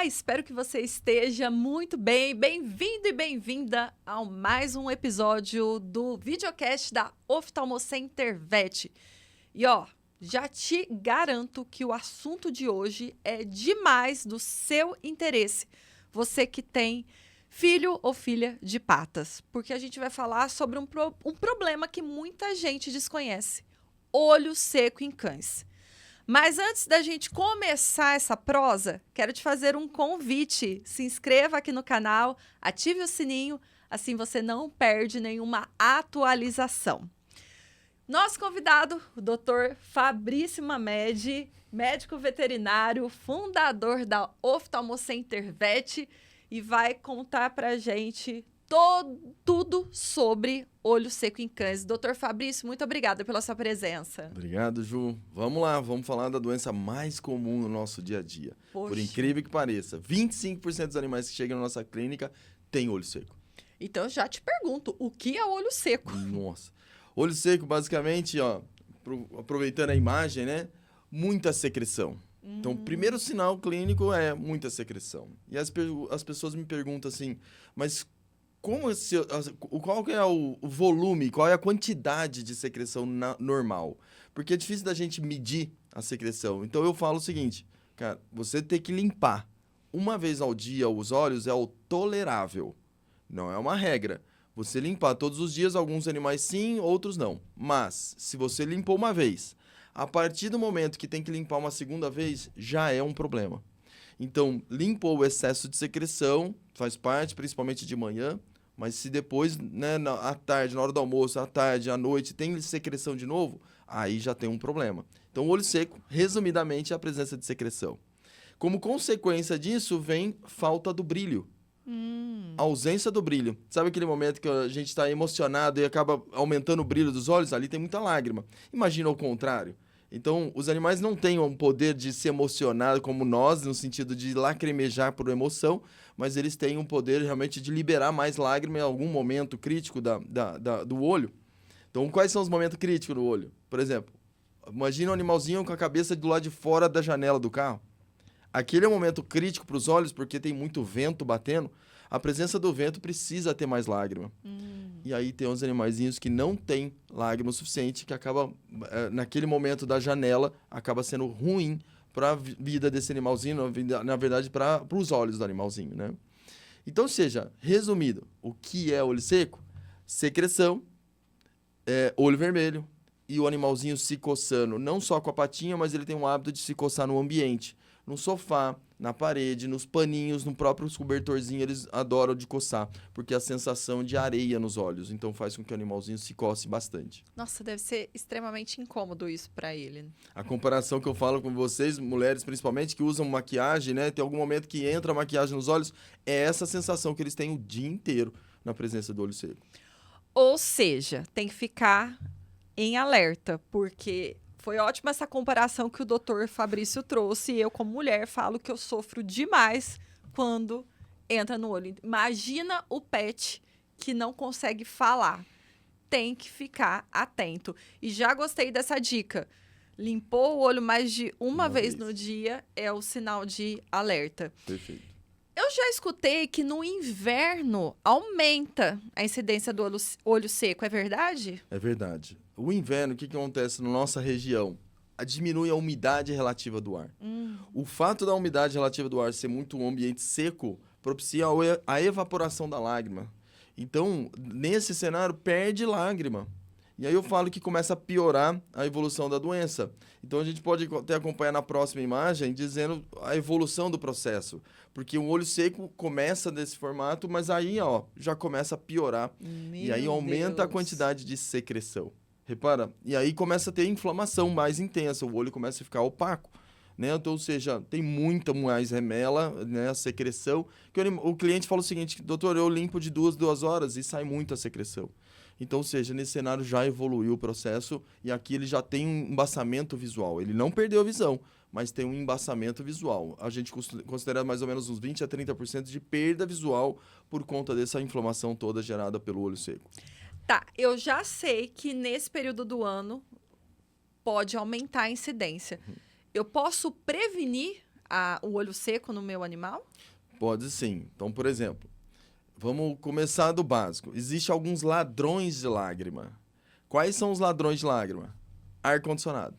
Espero que você esteja muito bem. Bem-vindo e bem-vinda a mais um episódio do videocast da Oftalmocenter Vet. E já te garanto que o assunto de hoje é demais do seu interesse. Você que tem filho ou filha de patas. Porque a gente vai falar sobre um problema que muita gente desconhece. Olho seco em cães. Mas antes da gente começar essa prosa, quero te fazer um convite. Se inscreva aqui no canal, ative o sininho, assim você não perde nenhuma atualização. Nosso convidado, o Dr. Fabrício Mamed, médico veterinário, fundador da Oftalmocenter Vet, e vai contar pra gente tudo sobre olho seco em cães. Doutor Fabrício, muito obrigada pela sua presença. Obrigado, Ju. Vamos lá, vamos falar da doença mais comum no nosso dia a dia. Poxa. Por incrível que pareça, 25% dos animais que chegam na nossa clínica têm olho seco. Então, eu já te pergunto, o que é olho seco? Nossa. Olho seco, basicamente, aproveitando a imagem, né? Muita secreção. Então, o primeiro sinal clínico é muita secreção. E as pessoas me perguntam assim, mas qual que é o volume, qual é a quantidade de secreção normal? Porque é difícil da gente medir a secreção. Então, eu falo o seguinte, cara, você tem que limpar uma vez ao dia os olhos é o tolerável. Não é uma regra. Você limpar todos os dias, alguns animais sim, outros não. Mas, se você limpou uma vez, a partir do momento que tem que limpar uma segunda vez, já é um problema. Então, limpou o excesso de secreção, faz parte, principalmente de manhã, mas se depois, né, à tarde, na hora do almoço, à tarde, à noite, tem secreção de novo, aí já tem um problema. Então, o olho seco, resumidamente, é a presença de secreção. Como consequência disso, vem falta do brilho. A ausência do brilho. Sabe aquele momento que a gente está emocionado e acaba aumentando o brilho dos olhos? Ali tem muita lágrima. Imagina o contrário. Então, os animais não têm um poder de se emocionar como nós, no sentido de lacrimejar por emoção, mas eles têm um poder realmente de liberar mais lágrima em algum momento crítico do olho. Então, quais são os momentos críticos do olho? Por exemplo, imagina um animalzinho com a cabeça do lado de fora da janela do carro. Aquele é um momento crítico para os olhos, porque tem muito vento batendo. A presença do vento precisa ter mais lágrima. E aí tem uns animaizinhos que não têm lágrima o suficiente, que acaba, naquele momento da janela, acaba sendo ruim para a vida desse animalzinho, na verdade, para os olhos do animalzinho, né? Então, ou seja, resumido, o que é olho seco? Secreção, olho vermelho e o animalzinho se coçando, não só com a patinha, mas ele tem um hábito de se coçar no ambiente. No sofá, na parede, nos paninhos, no próprio cobertorzinho, eles adoram de coçar, porque a sensação de areia nos olhos, então faz com que o animalzinho se coce bastante. Nossa, deve ser extremamente incômodo isso para ele. A comparação que eu falo com vocês, mulheres principalmente, que usam maquiagem, né? Tem algum momento que entra a maquiagem nos olhos, é essa sensação que eles têm o dia inteiro na presença do olho seco. Ou seja, tem que ficar em alerta, porque foi ótima essa comparação que o doutor Fabrício trouxe. Eu, como mulher, falo que eu sofro demais quando entra no olho. Imagina o pet que não consegue falar. Tem que ficar atento. E já gostei dessa dica. Limpou o olho mais de uma vez no dia é o sinal de alerta. Perfeito. Eu já escutei que no inverno aumenta a incidência do olho seco, é verdade? É verdade. O inverno, o que acontece na nossa região? Diminui a umidade relativa do ar. O fato da umidade relativa do ar ser muito um ambiente seco propicia a evaporação da lágrima. Então, nesse cenário, perde lágrima. E aí eu falo que começa a piorar a evolução da doença. Então, a gente pode até acompanhar na próxima imagem, dizendo a evolução do processo. Porque o olho seco começa desse formato, mas aí, já começa a piorar. E aí aumenta a quantidade de secreção. Repara? E aí começa a ter inflamação mais intensa, o olho começa a ficar opaco, né? Então, ou seja, tem muita mais remela, né? A secreção. Que o cliente fala o seguinte, doutor, eu limpo de 2 horas e sai muita secreção. Então, ou seja, nesse cenário já evoluiu o processo e aqui ele já tem um embaçamento visual. Ele não perdeu a visão, mas tem um embaçamento visual. A gente considera mais ou menos uns 20 a 30% de perda visual por conta dessa inflamação toda gerada pelo olho seco. Tá, eu já sei que nesse período do ano pode aumentar a incidência. Eu posso prevenir o olho seco no meu animal? Pode sim. Então, por exemplo, vamos começar do básico. Existem alguns ladrões de lágrima. Quais são os ladrões de lágrima? Ar-condicionado.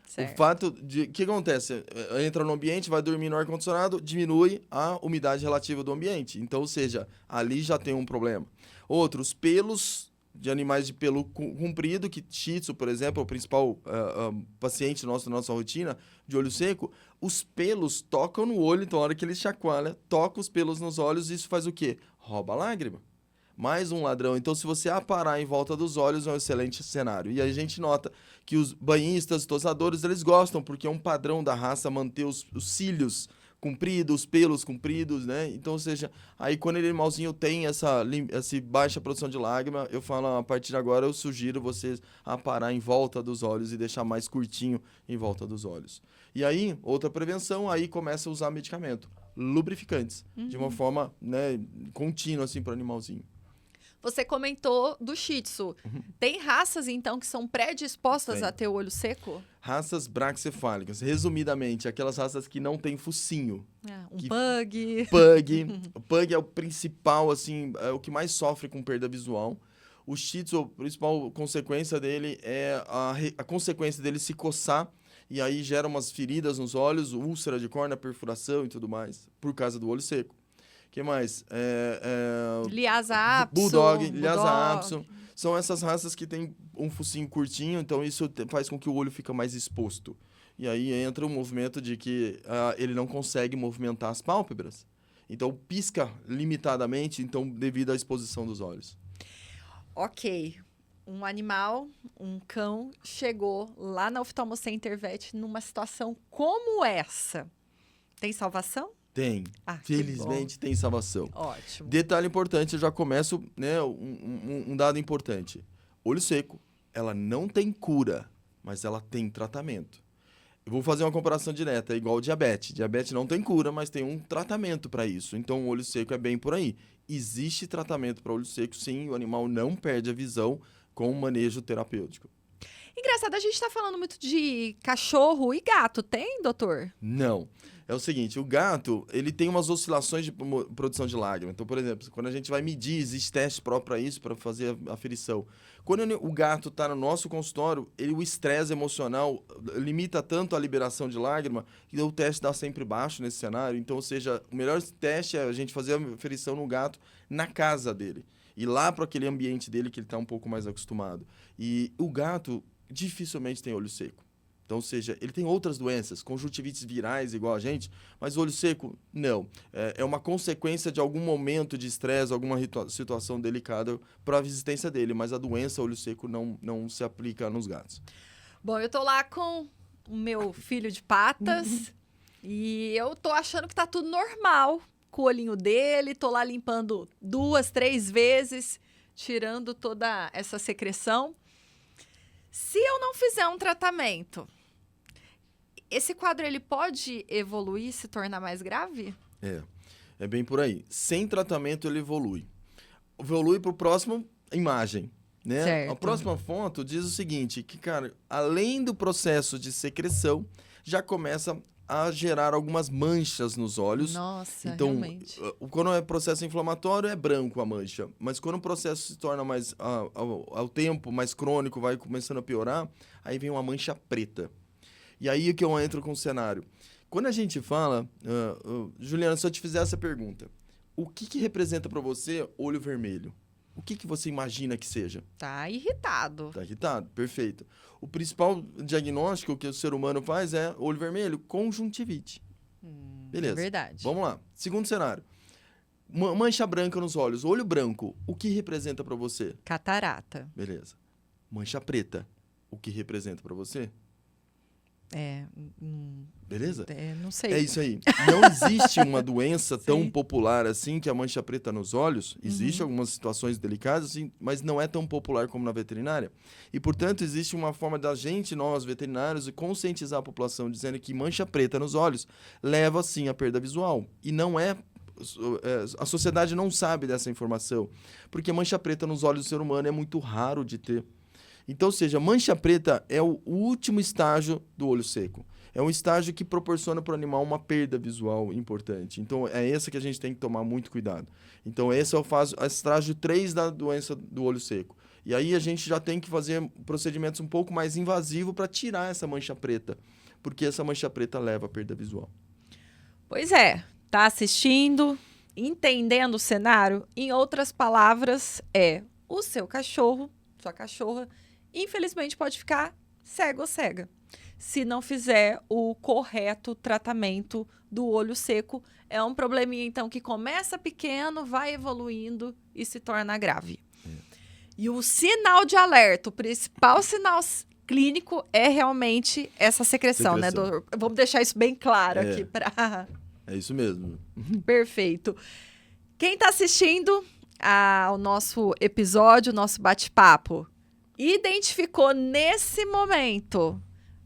Certo. O fato de... O que acontece? Entra no ambiente, vai dormir no ar-condicionado, diminui a umidade relativa do ambiente. Então, ou seja, ali já tem um problema. Outros, pelos de animais de pelo comprido, que Shih Tzu, por exemplo, é o principal paciente nosso na nossa rotina, de olho seco, os pelos tocam no olho, então a hora que ele chacoalha, toca os pelos nos olhos, isso faz o quê? Rouba a lágrima. Mais um ladrão. Então, se você aparar em volta dos olhos, é um excelente cenário. E aí a gente nota que os banhistas, tosadores, eles gostam, porque é um padrão da raça manter os cílios compridos, os pelos compridos, né? Então, ou seja, aí quando ele animalzinho tem essa baixa produção de lágrima, eu falo, a partir de agora eu sugiro vocês aparar em volta dos olhos e deixar mais curtinho em volta dos olhos. E aí, outra prevenção, aí começa a usar medicamento, lubrificantes, de uma forma, né, contínua, assim, para o animalzinho. Você comentou do Shih Tzu. Tem raças, então, que são predispostas Tem. a ter o olho seco? Raças braxcefálicas, resumidamente, aquelas raças que não têm focinho. Pug. O pug é o principal, assim, é o que mais sofre com perda visual. O Shih Tzu, a principal consequência dele é a consequência dele se coçar e aí gera umas feridas nos olhos, úlcera de córnea, perfuração e tudo mais, por causa do olho seco. O que mais? Lhasa Apso. Bulldog, Lhasa Apso. São essas raças que têm um focinho curtinho, então isso faz com que o olho fique mais exposto. E aí entra o movimento de que ele não consegue movimentar as pálpebras. Então pisca limitadamente, então devido à exposição dos olhos. Ok. Um animal, um cão, chegou lá na Oftalmocenter Vet numa situação como essa. Tem salvação? Tem. Felizmente tem salvação. Ótimo. Detalhe importante, eu já começo, né, um dado importante. Olho seco, ela não tem cura, mas ela tem tratamento. Eu vou fazer uma comparação direta, é igual ao diabetes. Diabetes não tem cura, mas tem um tratamento para isso. Então, o olho seco é bem por aí. Existe tratamento para olho seco, sim, o animal não perde a visão com o manejo terapêutico. Engraçado, a gente tá falando muito de cachorro e gato, tem, doutor? Não. É o seguinte, o gato, ele tem umas oscilações de produção de lágrima. Então, por exemplo, quando a gente vai medir, existe teste próprio para isso, para fazer a aferição. Quando o gato está no nosso consultório, o estresse emocional limita tanto a liberação de lágrima que o teste dá sempre baixo nesse cenário. Então, ou seja, o melhor teste é a gente fazer a aferição no gato na casa dele. Ir lá para aquele ambiente dele que ele está um pouco mais acostumado. E o gato dificilmente tem olho seco. Então, ou seja, ele tem outras doenças, conjuntivites virais igual a gente, mas olho seco, não. É uma consequência de algum momento de estresse, alguma situação delicada para a existência dele, mas a doença olho seco não se aplica nos gatos. Bom, eu tô lá com o meu filho de patas e eu tô achando que tá tudo normal com o olhinho dele, tô lá limpando 2, 3 vezes, tirando toda essa secreção. Se eu não fizer um tratamento, esse quadro ele pode evoluir e se tornar mais grave? É bem por aí. Sem tratamento ele evolui. Evolui para a próxima imagem, né? Certo. A próxima foto diz o seguinte, que, cara, além do processo de secreção, já começa a gerar algumas manchas nos olhos. Nossa, então, realmente. Quando é processo inflamatório, é branco a mancha. Mas quando o processo se torna mais, ao tempo, mais crônico, vai começando a piorar, aí vem uma mancha preta. E aí que eu entro com o cenário. Quando a gente fala... Juliana, se eu te fizer essa pergunta, o que representa para você olho vermelho? O que você imagina que seja? Tá irritado. Tá irritado, perfeito. O principal diagnóstico que o ser humano faz é olho vermelho, conjuntivite. Beleza. É verdade. Vamos lá. Segundo cenário. Mancha branca nos olhos. Olho branco, o que representa para você? Catarata. Beleza. Mancha preta, o que representa para você? Beleza? Não sei. É isso aí. Não existe uma doença tão popular assim que a mancha preta nos olhos. Existem algumas situações delicadas, assim, mas não é tão popular como na veterinária. E, portanto, existe uma forma da gente, nós veterinários, conscientizar a população dizendo que mancha preta nos olhos leva, sim, à perda visual. E não é... A sociedade não sabe dessa informação, porque mancha preta nos olhos do ser humano é muito raro de ter. Então, ou seja, mancha preta é o último estágio do olho seco. é um estágio que proporciona para o animal uma perda visual importante. Então, é essa que a gente tem que tomar muito cuidado. Então, esse é o estágio 3 da doença do olho seco. E aí a gente já tem que fazer procedimentos um pouco mais invasivos para tirar essa mancha preta, porque essa mancha preta leva à perda visual. Pois é, tá assistindo, entendendo o cenário? Em outras palavras, o seu cachorro, sua cachorra, infelizmente pode ficar cego ou cega, se não fizer o correto tratamento do olho seco. É um probleminha, então, que começa pequeno, vai evoluindo e se torna grave. E o sinal de alerta, o principal sinal clínico é realmente essa secreção, né, doutor? Vamos deixar isso bem claro aqui para... É isso mesmo. Perfeito. Quem está assistindo ao nosso episódio, nosso bate-papo, identificou nesse momento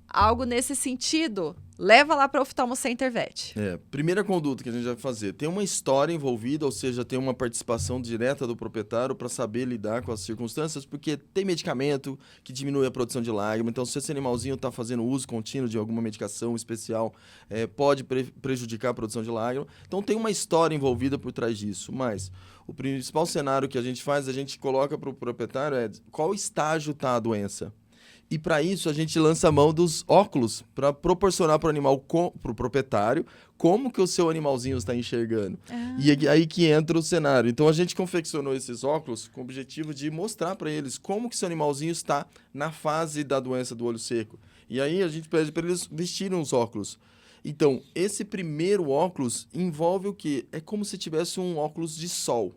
algo nesse sentido, leva lá para o Oftalmo Center Vet. Primeira conduta que a gente vai fazer, tem uma história envolvida, ou seja, tem uma participação direta do proprietário para saber lidar com as circunstâncias, porque tem medicamento que diminui a produção de lágrima, então se esse animalzinho está fazendo uso contínuo de alguma medicação especial, pode prejudicar a produção de lágrima. Então tem uma história envolvida por trás disso, mas o principal cenário que a gente faz, a gente coloca para o proprietário qual estágio está a doença. E para isso a gente lança a mão dos óculos para proporcionar para o animal, para o proprietário, como que o seu animalzinho está enxergando. E é aí que entra o cenário. Então a gente confeccionou esses óculos com o objetivo de mostrar para eles como que seu animalzinho está na fase da doença do olho seco. E aí a gente pede para eles vestirem os óculos. Então, esse primeiro óculos envolve o quê? É como se tivesse um óculos de sol.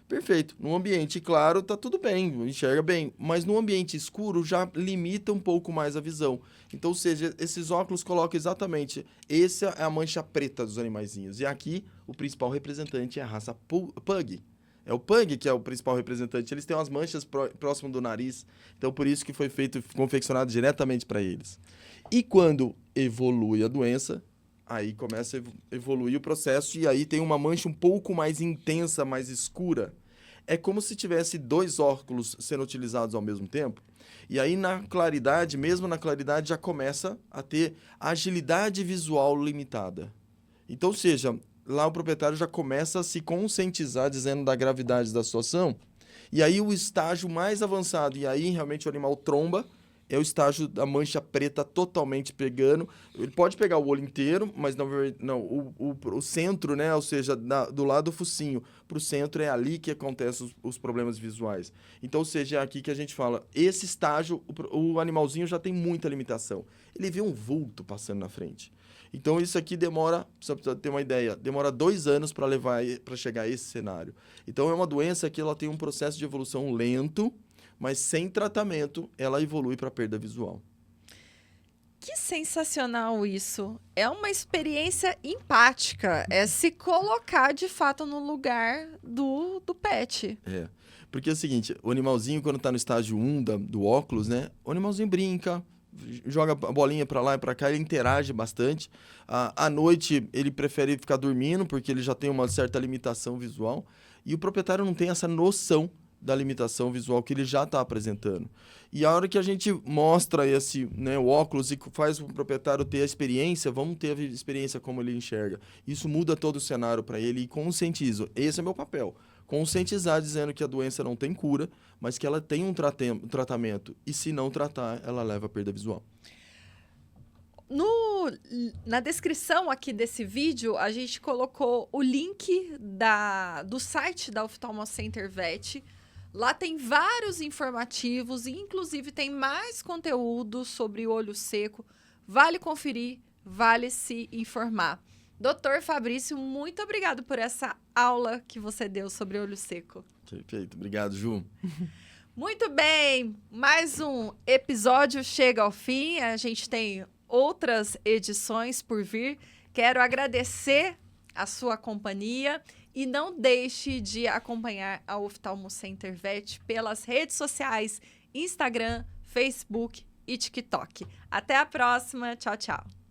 Perfeito. No ambiente claro, tá tudo bem, enxerga bem. Mas no ambiente escuro já limita um pouco mais a visão. Então, ou seja, esses óculos colocam exatamente... Essa é a mancha preta dos animaizinhos. E aqui, o principal representante é a raça Pug. É o Pug que é o principal representante. Eles têm umas manchas próximo do nariz. Então, por isso que foi confeccionado diretamente para eles. E quando evolui a doença... Aí começa a evoluir o processo e aí tem uma mancha um pouco mais intensa, mais escura. É como se tivesse 2 óculos sendo utilizados ao mesmo tempo. E aí na claridade, mesmo na claridade, já começa a ter agilidade visual limitada. Então, ou seja, lá o proprietário já começa a se conscientizar dizendo da gravidade da situação. E aí o estágio mais avançado, e aí realmente o animal tromba, é o estágio da mancha preta totalmente pegando. Ele pode pegar o olho inteiro, mas o centro, né? Ou seja, do lado do focinho para o centro é ali que acontecem os problemas visuais. Então, ou seja, é aqui que a gente fala, esse estágio, o animalzinho já tem muita limitação. Ele vê um vulto passando na frente. Então, isso aqui demora, só para ter uma ideia, demora 2 anos para chegar a esse cenário. Então, é uma doença que ela tem um processo de evolução lento, mas sem tratamento, ela evolui para perda visual. Que sensacional isso. É uma experiência empática. É se colocar, de fato, no lugar do pet. Porque é o seguinte, o animalzinho, quando está no estágio 1 do óculos, né? O animalzinho brinca, joga a bolinha para lá e para cá, ele interage bastante. À noite, ele prefere ficar dormindo, porque ele já tem uma certa limitação visual. E o proprietário não tem essa noção da limitação visual que ele já está apresentando. E a hora que a gente mostra o óculos e faz o proprietário ter a experiência, vamos ter a experiência como ele enxerga. Isso muda todo o cenário para ele e conscientiza. Esse é meu papel. Conscientizar dizendo que a doença não tem cura, mas que ela tem um tratamento. E se não tratar, ela leva à perda visual. Na descrição aqui desse vídeo, a gente colocou o link do site da Oftalmo Center Vet. Lá tem vários informativos, inclusive tem mais conteúdo sobre o olho seco. Vale conferir, vale se informar. Doutor Fabrício, muito obrigado por essa aula que você deu sobre olho seco. Perfeito, obrigado, Ju. Muito bem, mais um episódio chega ao fim. A gente tem outras edições por vir. Quero agradecer a sua companhia. E não deixe de acompanhar a Oftalmo Center Vet pelas redes sociais, Instagram, Facebook e TikTok. Até a próxima. Tchau, tchau.